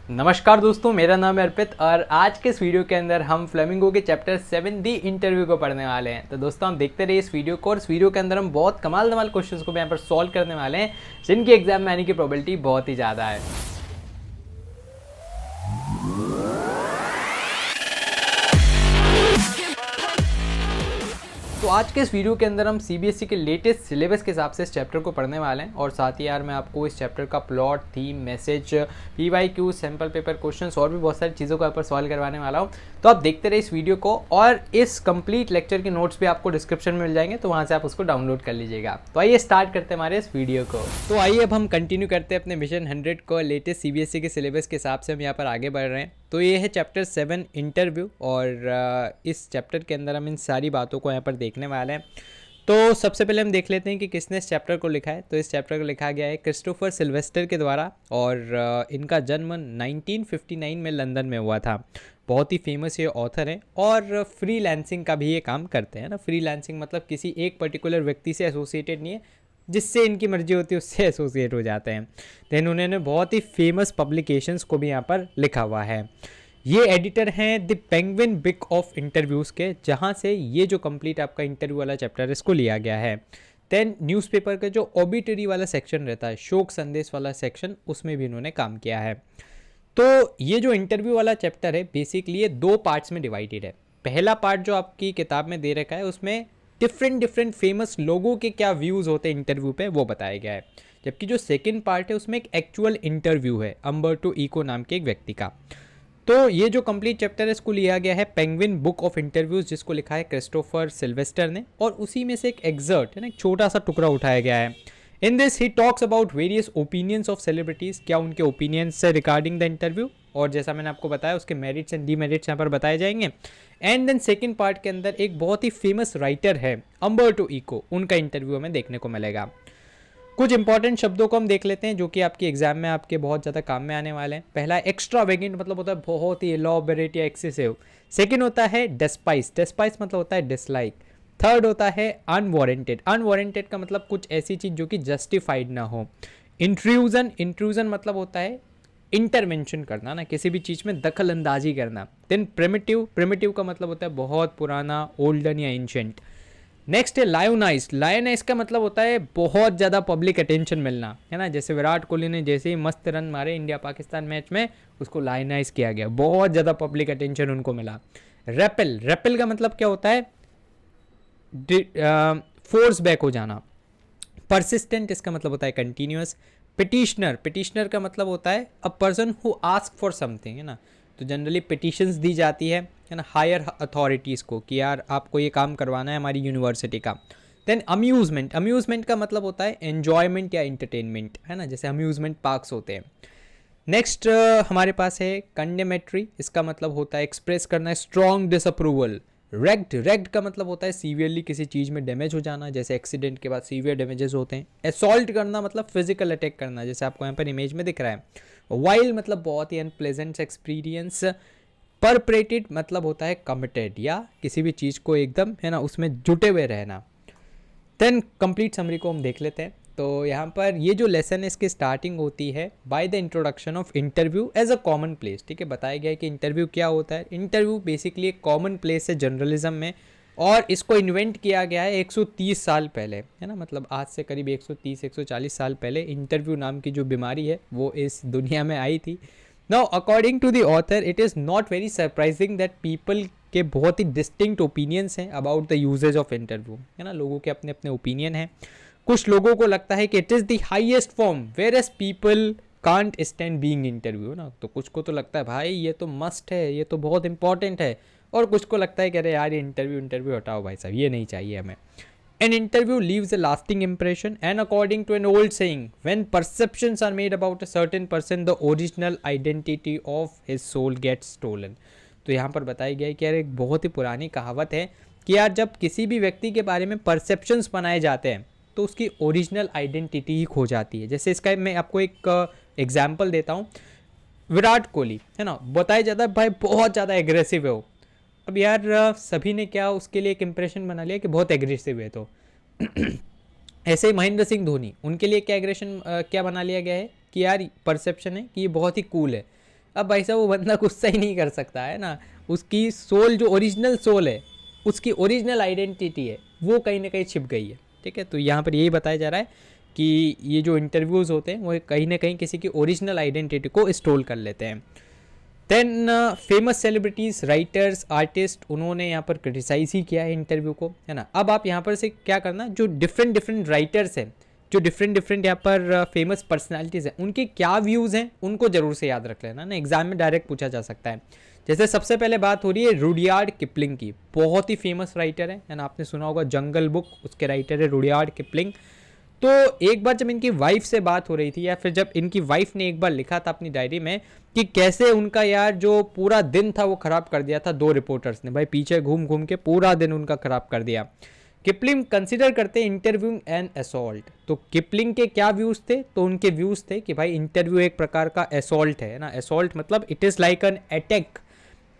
नमस्कार दोस्तों, मेरा नाम है अर्पित और आज के इस वीडियो के अंदर हम फ्लेमिंगो के चैप्टर 7 दी इंटरव्यू को पढ़ने वाले हैं। तो दोस्तों हम देखते रहिए इस वीडियो को और इस वीडियो के अंदर हम बहुत कमाल क्वेश्चंस को भी यहाँ पर सॉल्व करने वाले हैं जिनकी एग्जाम में आने की प्रोबेबिलिटी बहुत ही ज़्यादा है। तो आज के इस वीडियो के अंदर हम सीबीएसई के लेटेस्ट सिलेबस के हिसाब से इस चैप्टर को पढ़ने वाले हैं और साथ ही यार मैं आपको इस चैप्टर का plot, theme, message, PYQ, sample paper questions और भी बहुत सारी चीज़ों को यहाँ पर सॉल्व करवाने वाला हूँ। तो आप देखते रहे इस वीडियो को और इस कंप्लीट लेक्चर के नोट्स भी आपको डिस्क्रिप्शन में मिल जाएंगे, तो वहाँ से आप उसको डाउनलोड कर लीजिएगा। तो आइए स्टार्ट करते हैं हमारे इस वीडियो को। तो आइए अब हम कंटिन्यू करते हैं अपने मिशन 100 को। लेटेस्ट सीबीएसई के सिलेबस के हिसाब से हम यहाँ पर आगे बढ़ रहे हैं। तो ये है चैप्टर 7 इंटरव्यू और इस चैप्टर के अंदर हम इन सारी बातों को यहाँ पर देखने वाले हैं। तो सबसे पहले हम देख लेते हैं कि किसने इस चैप्टर को लिखा है। तो इस चैप्टर को लिखा गया है क्रिस्टोफर सिल्वेस्टर के द्वारा और इनका जन्म 1959 में लंदन में हुआ था। बहुत ही फेमस ये ऑथर हैं और फ्रीलांसिंग का भी ये काम करते हैं ना। फ्रीलांसिंग मतलब किसी एक पर्टिकुलर व्यक्ति से एसोसिएटेड नहीं है, जिससे इनकी मर्जी होती है उससे एसोसिएट हो जाते हैं। देन उन्होंने बहुत ही फेमस पब्लिकेशंस को भी यहाँ पर लिखा हुआ है। ये एडिटर हैं the penguin book of interviews के, जहाँ से ये जो कंप्लीट आपका इंटरव्यू वाला चैप्टर है इसको लिया गया है। देन न्यूज़पेपर का जो ओबिटरी वाला सेक्शन रहता है, शोक संदेश वाला सेक्शन, उसमें भी इन्होंने काम किया है। तो ये जो इंटरव्यू वाला चैप्टर है बेसिकली ये 2 पार्ट्स में डिवाइडेड है। पहला पार्ट जो आपकी किताब में दे रखा है उसमें डिफरेंट फेमस लोगों के क्या व्यूज़ होते हैं इंटरव्यू पे वो बताया गया है, जबकि जो सेकंड पार्ट है उसमें एक एक्चुअल इंटरव्यू है अम्बर्टो इको नाम के एक व्यक्ति का। तो ये जो कंप्लीट चैप्टर है इसको लिया गया है पेंगुइन बुक ऑफ इंटरव्यूज़, जिसको लिखा है क्रिस्टोफर सिल्वेस्टर ने, और उसी में से एक एग्जर्ट है ना, एक छोटा सा टुकड़ा उठाया गया है। In this he talks about various opinions of celebrities, क्या उनके ओपिनियंस है रिगार्डिंग द इंटरव्यू, और जैसा मैंने आपको बताया उसके मेरिट्स एंड डीमेरिट्स यहाँ पर बताए जाएंगे। एंड देन सेकंड पार्ट के अंदर एक बहुत ही फेमस राइटर है अम्बर्टो इको, उनका इंटरव्यू हमें देखने को मिलेगा। कुछ इंपॉर्टेंट शब्दों को हम देख लेते हैं जो कि आपके एग्जाम में आपके बहुत ज़्यादा काम में आने वाले हैं। पहला एक्स्ट्रावेगेंट मतलब होता है बहुत ही एलॉबरेट या एक्सेसिव। सेकंड होता है डेस्पाइस, डेस्पाइस मतलब होता है डिसलाइक। थर्ड होता है अनवारंटेड, अनवारंटेड का मतलब कुछ ऐसी चीज़ जो कि जस्टिफाइड ना हो। इंट्रूजन, इंट्रूजन मतलब होता है इंटरवेंशन करना ना, किसी भी चीज़ में दखल अंदाजी करना। देन प्रिमिटिव, प्रिमिटिव का मतलब होता है बहुत पुराना, ओल्डन या एंशेंट। नेक्स्ट है लायोनाइज, लायोनाइज का मतलब होता है बहुत ज़्यादा पब्लिक अटेंशन मिलना, है ना। जैसे विराट कोहली ने जैसे ही मस्त रन मारे इंडिया पाकिस्तान मैच में, उसको लायोनाइज किया गया, बहुत ज़्यादा पब्लिक अटेंशन उनको मिला। रेपल, रेपल का मतलब क्या होता है, फोर्स बैक हो जाना। परसिस्टेंट, इसका मतलब होता है कंटिन्यूस। पिटिशनर, पिटिशनर का मतलब होता है a person who ask for something, है ना। तो जनरली पिटिशंस दी जाती है ना हायर अथॉरिटीज़ को कि यार आपको ये काम करवाना है हमारी यूनिवर्सिटी का। देन अम्यूज़मेंट, अम्यूज़मेंट का मतलब होता है एन्जॉयमेंट या इंटरटेनमेंट, है ना, जैसे अम्यूज़मेंट पार्क्स होते हैं। नेक्स्ट हमारे पास है कंडेमेट्री, इसका मतलब होता है एक्सप्रेस करना है स्ट्रॉन्ग डिसअप्रूवल। रेग्ड, रेग्ड का मतलब होता है सीवियरली किसी चीज़ में डैमेज हो जाना, जैसे एक्सीडेंट के बाद सीवियर डैमेजेस होते हैं। असॉल्ट करना मतलब फिजिकल अटैक करना, जैसे आपको यहाँ पर इमेज में दिख रहा है। वाइल मतलब बहुत ही अनप्लेजेंट एक्सपीरियंस। परपरेटेड मतलब होता है कमिटेड या किसी भी चीज़ को एकदम, है ना, उसमें जुटे हुए रहना। देन कंप्लीट समरी को हम देख लेते हैं। तो यहाँ पर ये जो लेसन है इसकी स्टार्टिंग होती है by the introduction of interview as a commonplace. ठीक है, बताया गया है कि इंटरव्यू क्या होता है। इंटरव्यू बेसिकली एक कॉमन प्लेस है जर्नलिज्म में और इसको इन्वेंट किया गया है 130 साल पहले, है ना, मतलब आज से करीब 130-140 साल पहले इंटरव्यू नाम की जो बीमारी है वो इस दुनिया में आई थी। Now according to the author it is not very surprising that people के बहुत ही डिस्टिंक्ट ओपिनियंस हैं about the uses of interview, है ना, लोगों के अपने अपने ओपिनियन हैं। कुछ लोगों को लगता है कि it is the highest form whereas people can't stand being interview, ना, तो कुछ को तो लगता है भाई ये तो मस्ट है, ये तो बहुत इंपॉर्टेंट है, और कुछ को लगता है कि अरे यार ये इंटरव्यू हटाओ भाई साहब, ये नहीं चाहिए हमें। An interview leaves a lasting impression, and according to an old saying, when perceptions are made about a certain person, the original identity of his soul gets stolen. तो यहाँ पर बताया गया है कि यार एक बहुत ही पुरानी कहावत है कि यार जब किसी भी व्यक्ति के बारे में परसेप्शंस बनाए जाते हैं तो उसकी ओरिजिनल आइडेंटिटी ही खो जाती है। जैसे इसका मैं आपको एक एग्जाम्पल देता हूँ। विराट कोहली, है ना, बताया जाता है भाई बहुत ज़्यादा एग्रेसिव है वो। अब यार सभी ने क्या उसके लिए एक इम्प्रेशन बना लिया कि बहुत एग्रेसिव है, तो ऐसे ही महेंद्र सिंह धोनी, उनके लिए क्या एग्रेशन क्या बना लिया गया है कि यार परसेप्शन है कि ये बहुत ही कूल है। अब भाई साहब वो बंदा गुस्सा ही नहीं कर सकता है ना, उसकी सोल जो ओरिजिनल सोल है, उसकी ओरिजिनल आइडेंटिटी है, वो कहीं ना कहीं छिप गई है। ठीक है, तो यहाँ पर यही बताया जा रहा है कि ये जो इंटरव्यूज़ होते हैं वो कहीं ना कहीं किसी की ओरिजिनल आइडेंटिटी को स्टोल कर लेते हैं। Then famous celebrities, writers, artist, उन्होंने यहाँ पर क्रिटिसाइज ही किया है इंटरव्यू को, है ना। अब आप यहाँ पर से क्या करना, जो डिफरेंट राइटर्स हैं, जो डिफरेंट यहाँ पर फेमस पर्सनालिटीज़ हैं, उनके क्या व्यूज़ हैं उनको ज़रूर से याद रख लेना ना, एग्जाम में डायरेक्ट पूछा जा सकता है। जैसे सबसे पहले बात हो रही है रुडयार्ड किपलिंग की, बहुत ही फेमस राइटर है ना, आपने सुना होगा जंगल बुक, उसके राइटर है रुडयार्ड किपलिंग। तो एक बार जब इनकी वाइफ से बात हो रही थी, या फिर जब इनकी वाइफ ने एक बार लिखा था अपनी डायरी में कि कैसे उनका यार जो पूरा दिन था वो खराब कर दिया था दो रिपोर्टर्स ने, भाई पीछे घूम घूम के पूरा दिन उनका खराब कर दिया। किपलिंग कंसिडर करते इंटरव्यू एन असॉल्ट। तो किपलिंग के क्या व्यूज थे, तो उनके व्यूज थे कि भाई इंटरव्यू एक प्रकार का असॉल्ट है ना, असॉल्ट मतलब it is like an attack,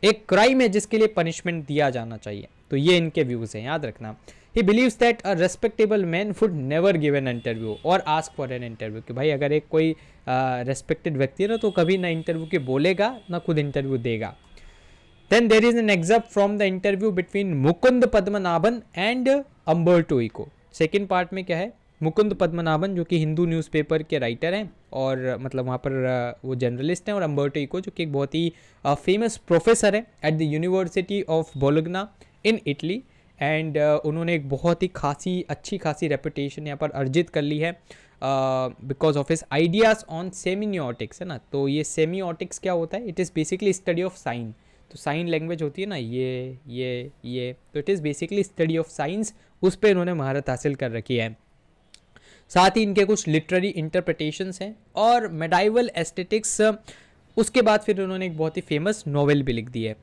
एक क्राइम है जिसके लिए पनिशमेंट दिया जाना चाहिए। तो ये इनके व्यूज हैं, याद रखना। ही believes that a respectable man would never give an interview और आस्क फॉर एन इंटरव्यू, कि भाई अगर एक कोई रेस्पेक्टेड व्यक्ति है ना, तो कभी ना इंटरव्यू के बोलेगा ना खुद इंटरव्यू देगा। Then there is an extract from the interview between Mukund Padmanabhan and Umberto Eco. Second part में क्या है, मुकुंद पद्मनाभन जो कि हिंदू न्यूज़पेपर के राइटर हैं और मतलब वहाँ पर वो जर्नलिस्ट हैं, और अम्बर्टो इको जो कि एक बहुत ही फेमस प्रोफेसर है at the university of Bologna in Italy. And उन्होंने एक बहुत ही अच्छी खासी रेपुटेशन यहाँ पर अर्जित कर ली है because of his ideas on semiotics, है ना। तो ये सेमियोटिक्स क्या होता है, it is basically study of sine. तो साइन लैंग्वेज होती है ना, ये तो it is basically study of science, उस पर इन्होंने महारत हासिल कर रखी है। साथ ही इनके कुछ लिटरेरी इंटरप्रिटेशंस हैं और मेडाइवल एस्थेटिक्स। उसके बाद फिर उन्होंने एक बहुत ही फेमस नॉवेल भी लिख दी है।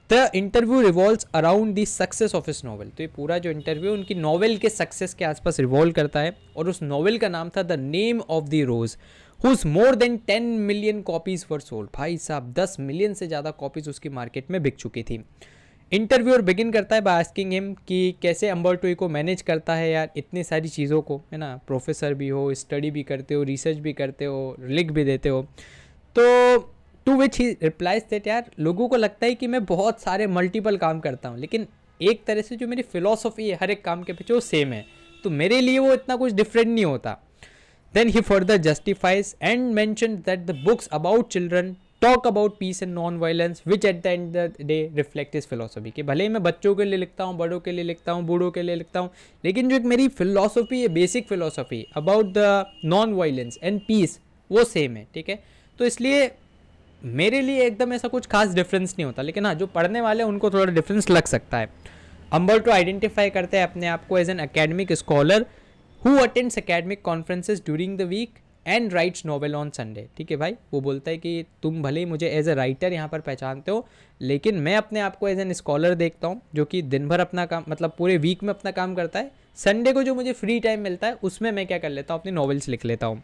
The interview revolves around the success of his novel. तो ये पूरा जो इंटरव्यू उनकी नॉवेल के सक्सेस के आसपास रिवॉल्व करता है, और उस नॉवेल का नाम था the name of the rose, whose more than 10 million copies were sold. भाई साहब 10 मिलियन से ज़्यादा कॉपीज उसकी मार्केट में बिक चुकी थी। इंटरव्यूअर बिगिन करता है बाय आस्किंग हिम कि कैसे अम्बर्टो इको मैनेज करता है यार इतनी सारी चीज़ों को, है ना। प्रोफेसर भी हो, स्टडी भी करते हो, रिसर्च भी करते हो, लिख भी देते हो। तो to which he replies that यार लोगों को लगता है कि मैं बहुत सारे मल्टीपल काम करता हूँ, लेकिन एक तरह से जो मेरी फिलॉसफी है हर एक काम के पीछे वो सेम है, तो मेरे लिए वो इतना कुछ डिफरेंट नहीं होता। Then he further justifies and mention that the books about children talk about peace and non violence which at the end the day reflect his philosophy. कि भले ही मैं बच्चों के लिए लिखता हूँ, बड़ों के लिए लिखता हूँ, बूढ़ों के लिए लिखता हूँ, लेकिन जो एक मेरी फिलोसफी है, basic philosophy about the non violence and peace, वो सेम है। ठीक है, तो इसलिए मेरे लिए एकदम ऐसा कुछ खास डिफरेंस नहीं होता, लेकिन हाँ जो पढ़ने वाले हैं उनको थोड़ा डिफरेंस लग सकता है। अम्बर्टो आइडेंटिफाई करते हैं अपने आप को as an academic scholar who attends academic conferences during the week and writes novel on Sunday. ठीक है भाई, वो बोलता है कि तुम भले ही मुझे एज ए राइटर यहाँ पर पहचानते हो, लेकिन मैं अपने आप को एज एन स्कॉलर देखता हूँ जो कि दिन भर अपना काम, मतलब पूरे वीक में अपना काम करता है। संडे को जो मुझे फ्री टाइम मिलता है उसमें मैं क्या कर लेता हूँ, अपनी नॉवेल्स लिख लेता हूँ।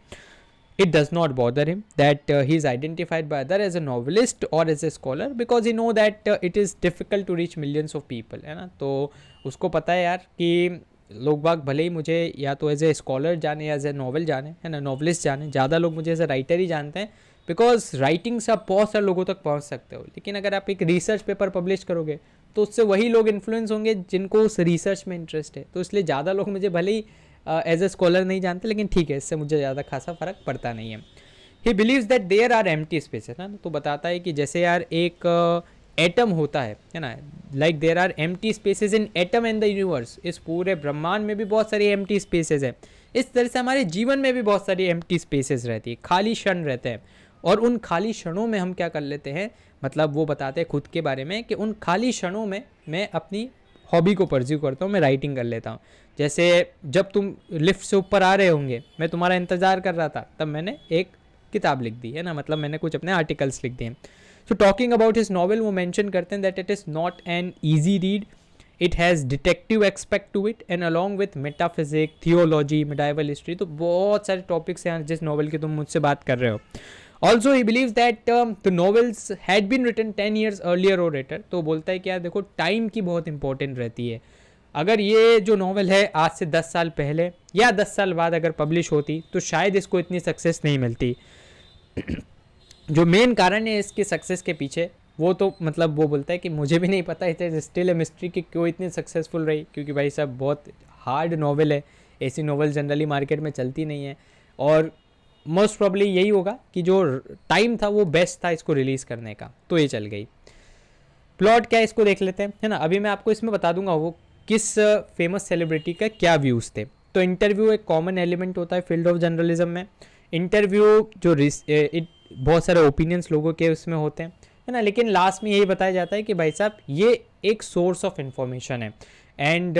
It does not bother him that he is identified by other as a novelist or as a scholar because he know that it is difficult to reach millions of people, है ना। तो उसको पता है यार कि लोग बाग भले ही मुझे या तो एज ए स्कॉलर जाने या एज ए नॉवल जाने, है ना, नॉवलिस्ट जाने, ज़्यादा लोग मुझे एज ए राइटर ही जानते हैं बिकॉज राइटिंग से आप बहुत सारे लोगों तक पहुंच सकते हो। लेकिन अगर आप एक रिसर्च पेपर पब्लिश करोगे तो उससे वही लोग इन्फ्लुएंस होंगे जिनको उस रिसर्च में इंटरेस्ट है। तो इसलिए ज़्यादा लोग मुझे भले ही एज ए स्कॉलर नहीं जानते, लेकिन ठीक है, इससे मुझे ज़्यादा खासा फर्क पड़ता नहीं है। He believes that there are empty spaces, है ना। तो बताता है कि जैसे यार एक एटम होता है ना, like there are empty spaces in atom and the universe. इस पूरे ब्रह्मांड में भी बहुत सारी एम्प्टी स्पेसेस हैं। इस तरह से हमारे जीवन में भी बहुत सारी एम्प्टी स्पेसेस रहती है, खाली क्षण रहते हैं, और उन खाली क्षणों में हम क्या कर लेते हैं, मतलब वो बताते हैं खुद के बारे में कि उन खाली क्षणों में मैं अपनी हॉबी को परस्यू करता हूँ, मैं राइटिंग कर लेता हूँ। जैसे जब तुम लिफ्ट से ऊपर आ रहे होंगे, मैं तुम्हारा इंतज़ार कर रहा था, तब मैंने एक किताब लिख दी, है ना, मतलब मैंने कुछ अपने आर्टिकल्स लिख दिए। So talking about his novel, वो मेंशन करते हैं that it is not an easy read, it has detective expect to it and along with metaphysic, theology, medieval history. तो बहुत सारे टॉपिक्स हैं जिस नॉवल की तुम मुझसे बात कर रहे हो। Also he believes that the novels had been written 10 years earlier और लेटर। तो बोलता है कि यार देखो टाइम की बहुत इंपॉर्टेंट रहती है। अगर ये जो नॉवल है आज से 10 साल पहले या 10 साल बाद अगर पब्लिश होती तो शायद इसको इतनी सक्सेस नहीं मिलती। जो मेन कारण है इसके सक्सेस के पीछे, वो तो मतलब वो बोलता है कि मुझे भी नहीं पता it is still a mystery कि क्यों इतनी सक्सेसफुल रही, क्योंकि भाई साहब बहुत हार्ड नॉवल है, ऐसी नॉवल जनरली मार्केट में चलती नहीं है, और मोस्ट प्रॉब्ली यही होगा कि जो टाइम था वो बेस्ट था इसको रिलीज़ करने का, तो ये चल गई। प्लॉट क्या है इसको देख लेते हैं, है ना। अभी मैं आपको इसमें बता दूंगा वो किस फेमस सेलिब्रिटी का क्या व्यूज़ थे। तो इंटरव्यू एक कॉमन एलिमेंट होता है फील्ड ऑफ जर्नलिज्म में। इंटरव्यू जो बहुत सारे ओपिनियंस लोगों के उसमें होते हैं, है ना, लेकिन लास्ट में यही बताया जाता है कि भाई साहब ये एक सोर्स ऑफ इंफॉर्मेशन है। एंड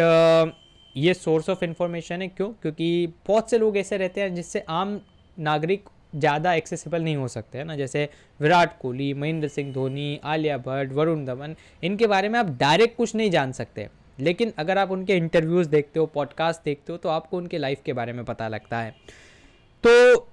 ये सोर्स ऑफ इंफॉर्मेशन है क्यों, क्योंकि बहुत से लोग ऐसे रहते हैं जिससे आम नागरिक ज़्यादा एक्सेसिबल नहीं हो सकते, है ना। जैसे विराट कोहली, महेंद्र सिंह धोनी, आलिया भट्ट, वरुण धवन, इनके बारे में आप डायरेक्ट कुछ नहीं जान सकते, लेकिन अगर आप उनके इंटरव्यूज़ देखते हो, पॉडकास्ट देखते हो, तो आपको उनके लाइफ के बारे में पता लगता है। तो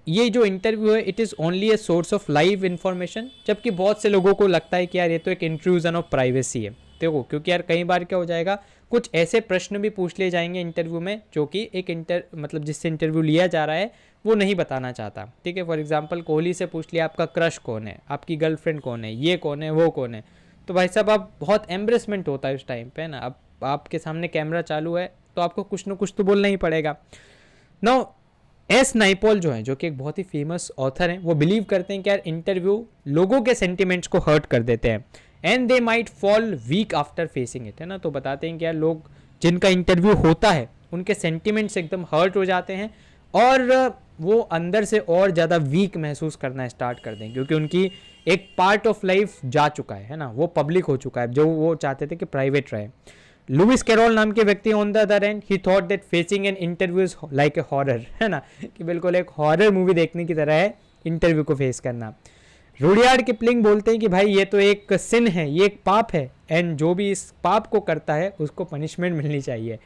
ये जो इंटरव्यू है it is only a source of live information, जबकि बहुत से लोगों को लगता है कि यार ये तो एक इंट्रूजन ऑफ प्राइवेसी है। देखो, क्योंकि यार कई बार क्या हो जाएगा, कुछ ऐसे प्रश्न भी पूछ लिए जाएंगे इंटरव्यू में जो कि एक मतलब जिससे इंटरव्यू लिया जा रहा है वो नहीं बताना चाहता, ठीक है। फॉर एग्जांपल कोहली से पूछ लिया आपका क्रश कौन है, आपकी गर्लफ्रेंड कौन है, ये कौन है, वो कौन है, तो भाई साहब आप बहुत एम्ब्रेसमेंट होता है उस टाइम पे, ना। अब आपके सामने कैमरा चालू है तो आपको कुछ ना कुछ तो बोलना ही पड़ेगा। नाउ एस नाइपॉल जो है, जो कि एक बहुत ही फेमस ऑथर हैं, वो बिलीव करते हैं कि यार इंटरव्यू लोगों के सेंटिमेंट्स को हर्ट कर देते हैं and they might fall weak after facing it, है ना। तो बताते हैं कि यार लोग जिनका इंटरव्यू होता है उनके सेंटिमेंट्स एकदम हर्ट हो जाते हैं और वो अंदर से और ज़्यादा वीक महसूस करना स्टार्ट कर दें, क्योंकि उनकी एक पार्ट ऑफ लाइफ जा चुका है ना, वो पब्लिक हो चुका है, जो वो चाहते थे कि प्राइवेट रहे। लुइस कैरोल नाम के व्यक्ति on the other and he thought that facing an interview is like a horror, है ना, कि बिल्कुल एक हॉरर मूवी देखने की तरह है इंटरव्यू को फेस करना। रुडियार्ड किपलिंग बोलते हैं कि भाई ये तो एक सिन है, ये एक पाप है, एंड जो भी इस पाप को करता है उसको पनिशमेंट मिलनी चाहिए।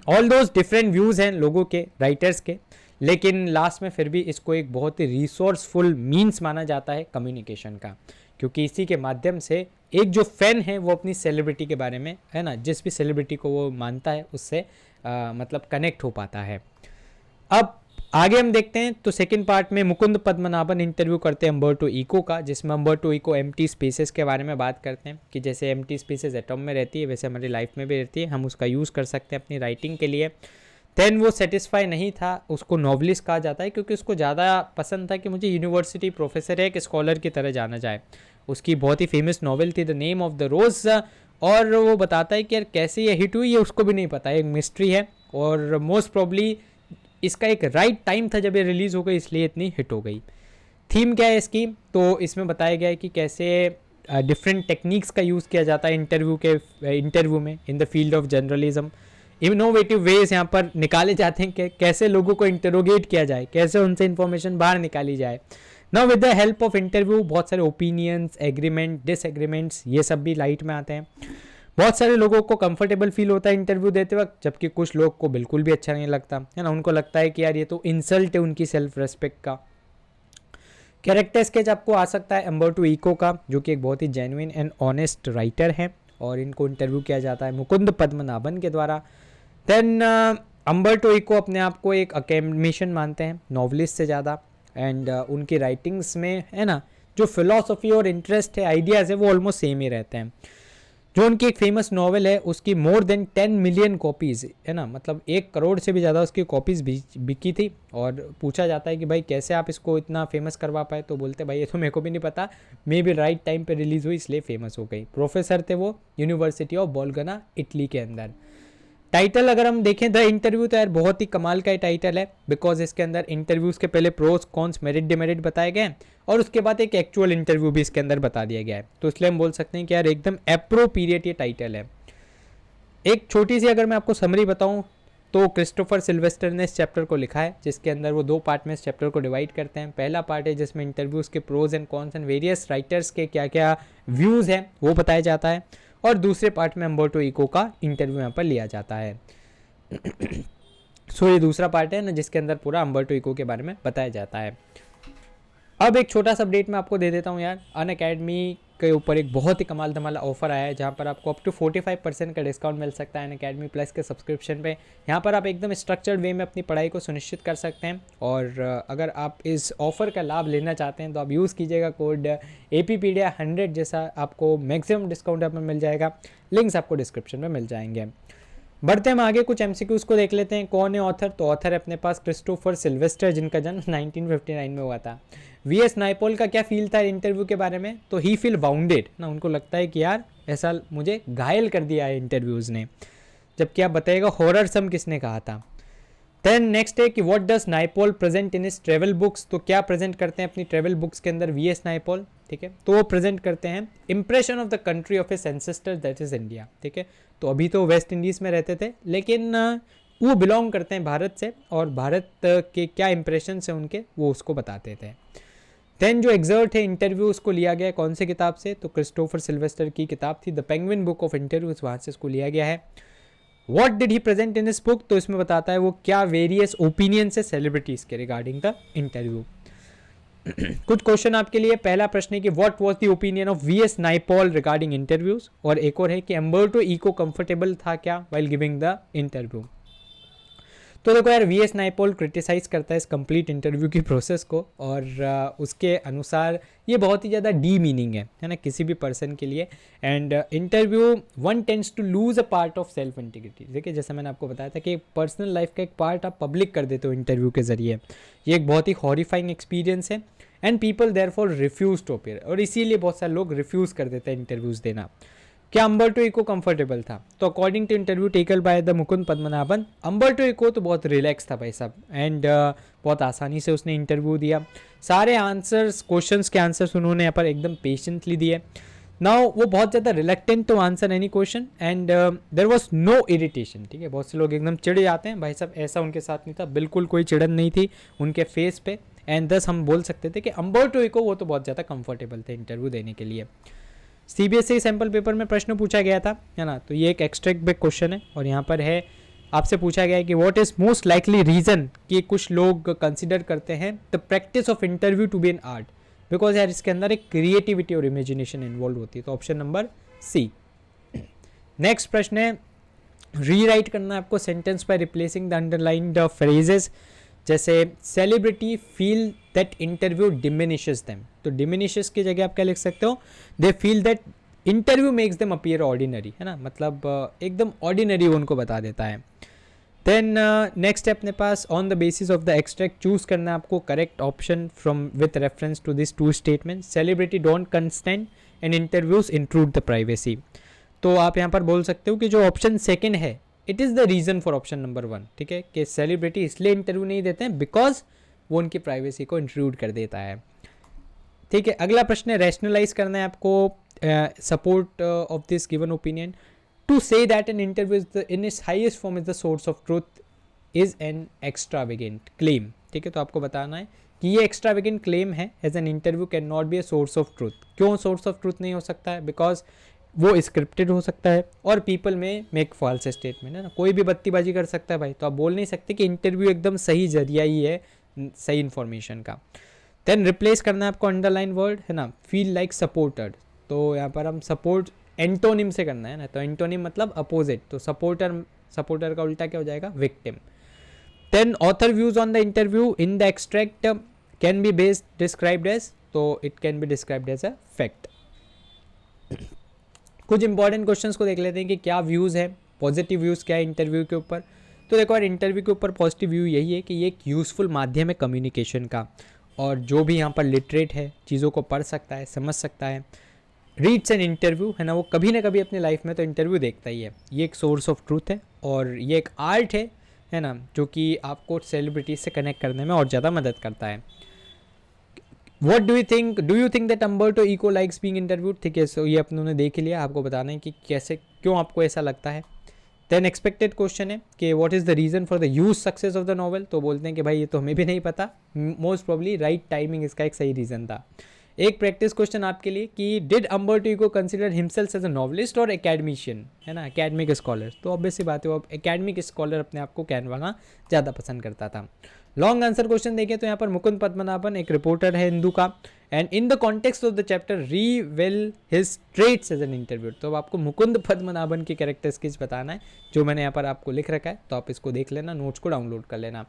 ऑल दोज डिफरेंट व्यूज़ हैं लोगों के, राइटर्स के, लेकिन लास्ट में फिर भी इसको एक बहुत ही रिसोर्सफुल मीन्स माना जाता है कम्युनिकेशन का, क्योंकि इसी के माध्यम से एक जो फैन है वो अपनी सेलिब्रिटी के बारे में, है ना, जिस भी सेलिब्रिटी को वो मानता है उससे मतलब कनेक्ट हो पाता है। अब आगे हम देखते हैं तो सेकंड पार्ट में मुकुंद पद्मनाभन इंटरव्यू करते हैं अम्बर्टो इको का, जिसमें अम्बर्टो इको एम्प्टी स्पेसेस के बारे में बात करते हैं कि जैसे एम्प्टी स्पेसेस एटॉम में रहती है वैसे हमारी लाइफ में भी रहती है, हम उसका यूज़ कर सकते हैं अपनी राइटिंग के लिए। देन वो सेटिस्फाई नहीं था, उसको नॉवलिस्ट कहा जाता है क्योंकि उसको ज़्यादा पसंद था कि मुझे यूनिवर्सिटी प्रोफेसर है, एक स्कॉलर की तरह जाना जाए। उसकी बहुत ही फेमस नॉवेल थी द नेम ऑफ द रोज, और वो बताता है कि यार कैसे ये हिट हुई ये उसको भी नहीं पता है, एक मिस्ट्री है, और मोस्ट प्रॉब्ली इसका एक राइट टाइम था जब ये रिलीज़ हो गई, इसलिए इतनी हिट हो गई। थीम क्या है इसकी, तो इसमें बताया गया है कि कैसे डिफरेंट टेक्निक्स का यूज़ किया जाता है इंटरव्यू में in the field of journalism. Innovative veg यहाँ पर निकाले जाते हैं कि कैसे लोगों को इंटरोगेट किया जाए, कैसे उनसे इंफॉर्मेशन बाहर निकाली जाए। Now with the help of interview बहुत सारे ओपिनियंस, एग्रीमेंट, डिसएग्रीमेंट्स, ये सब भी लाइट में आते हैं। बहुत सारे लोगों को कंफर्टेबल फील होता है इंटरव्यू देते वक्त, जबकि कुछ लोग को बिल्कुल भी अच्छा नहीं लगता, है ना। उनको लगता है कि यार ये तो इंसल्ट है उनकी सेल्फ रेस्पेक्ट का। कैरेक्टर स्केच आपको आ सकता है अम्बर्टो इको का, जो कि एक बहुत ही जेन्युइन एंड ऑनेस्ट राइटर है, और इनको इंटरव्यू किया जाता है मुकुंद पद्मनाभन के द्वारा। देन अम्बर्टो इको अपने आप को एक अकेडमिशियन मानते हैं, नॉवलिस्ट से ज़्यादा, एंड उनकी राइटिंग्स में, है ना, जो फिलॉसफी और इंटरेस्ट है, आइडियाज़ है, वो ऑलमोस्ट सेम ही रहते हैं। जो उनकी एक फेमस नॉवल है उसकी मोर देन 10 मिलियन कॉपीज़, है ना, मतलब 1 करोड़ से भी ज़्यादा उसकी कॉपीज़ बिकी थी। और पूछा जाता है कि भाई कैसे आप इसको इतना फेमस करवा पाए, तो बोलते भाई ये तो मेरे को भी नहीं पता, मे भी राइट टाइम पे रिलीज़ हुई इसलिए फेमस हो गई। प्रोफेसर थे वो यूनिवर्सिटी ऑफ बोल्गना, इटली के अंदर। टाइटल अगर हम देखें द इंटरव्यू, तो यार बहुत ही कमाल का टाइटल है, बिकॉज इसके अंदर इंटरव्यूज़ के पहले प्रोस कॉन्स, मेरिट डिमेरिट बताए गए हैं, और उसके बाद एक एक्चुअल इंटरव्यू भी इसके अंदर बता दिया गया है। तो इसलिए हम बोल सकते हैं कि यार एकदम एप्रोप्रिएट ये टाइटल है। एक छोटी सी अगर मैं आपको समरी बताऊं तो क्रिस्टोफर सिल्वेस्टर ने इस चैप्टर को लिखा है, जिसके अंदर वो 2 पार्ट में इस चैप्टर को डिवाइड करते हैं। पहला पार्ट है जिसमें इंटरव्यूज़ के pros and cons and various writers के क्या क्या व्यूज़ हैं वो बताया जाता है, और दूसरे पार्ट में अम्बर्टो इको का इंटरव्यू यहाँ पर लिया जाता है। सो ये दूसरा पार्ट है ना, जिसके अंदर पूरा अम्बर्टो इको के बारे में बताया जाता है। अब एक छोटा सा अपडेट मैं आपको दे देता हूँ यार। अनअकैडमी के ऊपर एक बहुत ही कमाल धमाल ऑफर आया है, जहाँ पर आपको अप टू 45% का डिस्काउंट मिल सकता है अनअकैडमी प्लस के सब्सक्रिप्शन पे। यहाँ पर आप एकदम स्ट्रक्चर्ड वे में अपनी पढ़ाई को सुनिश्चित कर सकते हैं। और अगर आप इस ऑफ़र का लाभ लेना चाहते हैं तो आप यूज़ कीजिएगा कोड APpedia100, जैसा आपको मैक्सिमम डिस्काउंट यहाँ पर मिल जाएगा। लिंक्स आपको डिस्क्रिप्शन में मिल जाएंगे। बढ़ते हम आगे, कुछ MCQs को देख लेते हैं। कौन है ऑथर? तो ऑथर है अपने पास क्रिस्टोफर सिल्वेस्टर, जिनका जन्म 1959 में हुआ था। VS नाइपॉल का क्या फील था इंटरव्यू के बारे में? तो ही फील वाउंडेड ना, उनको लगता है कि यार ऐसा मुझे घायल कर दिया है इंटरव्यूज़ ने। जबकि आप बताइएगा हॉरर सम किसने कहा था। देन नेक्स्ट है कि what does Naipaul present in his travel books? तो क्या प्रेजेंट करते हैं अपनी ट्रेवल बुक्स के अंदर VS नाइपॉल? ठीक है, तो वो प्रेजेंट करते हैं impression of the country of his ancestor that is India. ठीक है, तो अभी तो वेस्ट इंडीज़ में रहते थे, लेकिन वो बिलोंग करते हैं भारत से, और भारत के क्या इंप्रेशन है उनके वो उसको बताते थे। देन जो एग्जर्ट है इंटरव्यू, उसको लिया गया है कौन से किताब से? तो क्रिस्टोफर सिल्वेस्टर की किताब थी the penguin book of interviews, वहाँ से इसको लिया गया है। What did he present in this book? तो इसमें बताता है वो क्या वेरियस ओपिनियन है सेलिब्रिटीज के रिगार्डिंग द इंटरव्यू। कुछ क्वेश्चन आपके लिए। पहला प्रश्न है कि what was the opinion of VS Naipaul regarding interviews, और एक और है कि अम्बर्टो इको कंफर्टेबल था क्या व्हाइल गिविंग द इंटरव्यू। तो देखो यार, VS नाइपॉल क्रिटिसाइज करता है इस कंप्लीट इंटरव्यू की प्रोसेस को, और उसके अनुसार ये बहुत ही ज़्यादा डी मीनिंग है ना किसी भी पर्सन के लिए। And interview one tends to lose a part of self integrity. देखिए, जैसे मैंने आपको बताया था कि पर्सनल लाइफ का एक पार्ट आप पब्लिक कर देते हो इंटरव्यू के जरिए। ये एक बहुत ही हॉरिफाइंग एक्सपीरियंस है, and people therefore refuse to appear, और इसीलिए बहुत सारे लोग रिफ्यूज़ कर देते हैं इंटरव्यूज़ देना। क्या अम्बर्टो इको कंफर्टेबल था? तो according to interview taken by the Mukund Padmanabhan, Umberto Eco तो बहुत रिलैक्स था भाई साहब, एंड बहुत आसानी से उसने इंटरव्यू दिया। सारे आंसर्स, क्वेश्चंस के आंसर्स उन्होंने यहाँ पर एकदम पेशेंटली दिए। नाउ वो बहुत ज़्यादा reluctant to answer any question, and there was no irritation. ठीक है, बहुत से लोग एकदम चिढ़ जाते हैं, भाई साहब ऐसा उनके साथ नहीं था, बिल्कुल कोई चिड़न नहीं थी उनके फेस पे। एंड दस हम बोल सकते थे कि अम्बर्टो इको वो तो बहुत ज़्यादा कंफर्टेबल थे इंटरव्यू देने के लिए। CBSE सैम्पल पेपर में प्रश्न पूछा गया था, है ना, तो ये एक एक्सट्रैक्ट बेक क्वेश्चन है, और यहाँ पर है आपसे पूछा गया है कि what is most likely reason कि कुछ लोग कंसिडर करते हैं the practice of interview to be an art, because यार इसके अंदर एक क्रिएटिविटी और इमेजिनेशन इन्वॉल्व होती है। तो ऑप्शन नंबर C। नेक्स्ट प्रश्न है, रीराइट करना है आपको sentence by replacing the underlined phrases. जैसे celebrity feel that interview diminishes them, तो डिमिनिशेस की जगह आप क्या लिख सकते हो? They feel that interview makes them appear ordinary, है ना, मतलब एकदम ऑर्डिनरी उनको बता देता है। देन नेक्स्ट है अपने पास, on the basis of the extract choose करना है आपको correct option from with reference to this to statement. Celebrity don't consent and interviews intrude the privacy. तो आप यहाँ पर बोल सकते हो कि जो ऑप्शन सेकेंड है, it is the reason for option number 1। ठीक है, कि सेलिब्रिटी इसलिए इंटरव्यू नहीं देते हैं बिकॉज वो उनकी प्राइवेसी को इंट्रूड कर देता है। ठीक है, अगला प्रश्न है, रैशनलाइज करना है आपको support of this given opinion. To say that an interview in its highest form is the source of truth is an extravagant claim. ठीक है, तो आपको बताना है कि ये एक्स्ट्रावेगेंट क्लेम है, as an interview can not be a source of truth. क्यों सोर्स ऑफ ट्रूथ नहीं हो सकता है? बिकॉज वो स्क्रिप्टेड हो सकता है, और पीपल में मेक फॉल्स स्टेटमेंट, है ना, कोई भी बत्तीबाजी कर सकता है भाई। तो आप बोल नहीं सकते कि इंटरव्यू एकदम सही जरिया ही है सही इन्फॉर्मेशन का। देन रिप्लेस करना है आपको अंडरलाइन वर्ड, है ना, फील लाइक सपोर्टेड। तो यहाँ पर हम सपोर्ट एंटोनिम से करना है ना, तो एंटोनिम मतलब अपोजिट, तो सपोर्टर का उल्टा क्या हो जाएगा? Victim. Then author views on the interview in the extract can be based described as, तो it can be described as a fact. कुछ इंपॉर्टेंट क्वेश्चंस को देख लेते हैं कि क्या व्यूज़ है, पॉजिटिव व्यूज़ क्या है इंटरव्यू के ऊपर। तो देखो यार, इंटरव्यू के ऊपर पॉजिटिव व्यू यही है कि ये एक यूज़फुल माध्यम है कम्युनिकेशन का, और जो भी यहाँ पर लिटरेट है चीज़ों को पढ़ सकता है, समझ सकता है, रीड्स एन इंटरव्यू, है ना, वो कभी ना कभी अपनी लाइफ में तो इंटरव्यू देखता ही है। ये एक सोर्स ऑफ ट्रूथ है, और ये एक आर्ट है ना, जो कि आपको सेलिब्रिटीज से कनेक्ट करने में और ज़्यादा मदद करता है। What do you think? Do you think that Umberto Eco likes being interviewed? ठीक है, सो ये अपनों ने देख लिया, आपको बताना है कि कैसे, क्यों आपको ऐसा लगता है। देन एक्सपेक्टेड क्वेश्चन है कि what is the reason for the huge success of the novel. तो बोलते हैं कि भाई ये तो हमें भी नहीं पता, मोस्ट प्रॉब्ली राइट टाइमिंग इसका एक सही रीज़न था। एक प्रैक्टिस क्वेश्चन आपके लिए कि did Umberto Eco consider himself as a novelist और एकेडमिशियन, है ना, एकेडमिक स्कॉलर। तो ऑब्वियसली बात है वो एकेडमिक स्कॉलर अपने आप को कहवाना ज़्यादा पसंद करता था। लॉन्ग आंसर क्वेश्चन देखें तो यहाँ पर मुकुंद पद्मनाभन एक रिपोर्टर है हिंदू का, and in the context of the chapter reveal his traits as an interview. तो अब आपको मुकुंद पद्मनाभन की कैरेक्टर स्किल्स बताना है, जो मैंने यहाँ पर आपको लिख रखा है, तो आप इसको देख लेना, नोट्स को डाउनलोड कर लेना।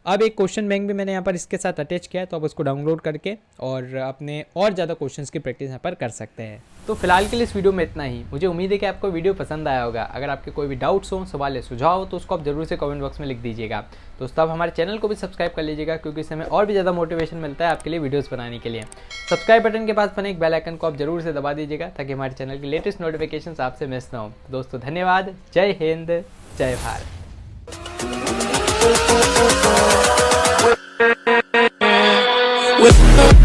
अब एक क्वेश्चन बैंक भी मैंने यहाँ पर इसके साथ अटैच किया है, तो आप उसको डाउनलोड करके और अपने और ज़्यादा क्वेश्चंस की प्रैक्टिस यहाँ पर कर सकते हैं। तो फिलहाल के लिए इस वीडियो में इतना ही। मुझे उम्मीद है कि आपको वीडियो पसंद आया होगा। अगर आपके कोई भी डाउट्स हो, सवाल या सुझाव हो, तो उसको आप जरूर से कमेंट बॉक्स में लिख दीजिएगा। दोस्तों आप हमारे चैनल को भी सब्सक्राइब कर लीजिएगा, क्योंकि इससे हमें और भी ज़्यादा मोटिवेशन मिलता है आपके लिए वीडियोस बनाने के लिए। सब्सक्राइब बटन के पास बने एक बेल आइकन को आप जरूर से दबा दीजिएगा, ताकि हमारे चैनल की लेटेस्ट नोटिफिकेशन आपसे मिस ना हो। दोस्तों धन्यवाद, जय हिंद, जय भारत। with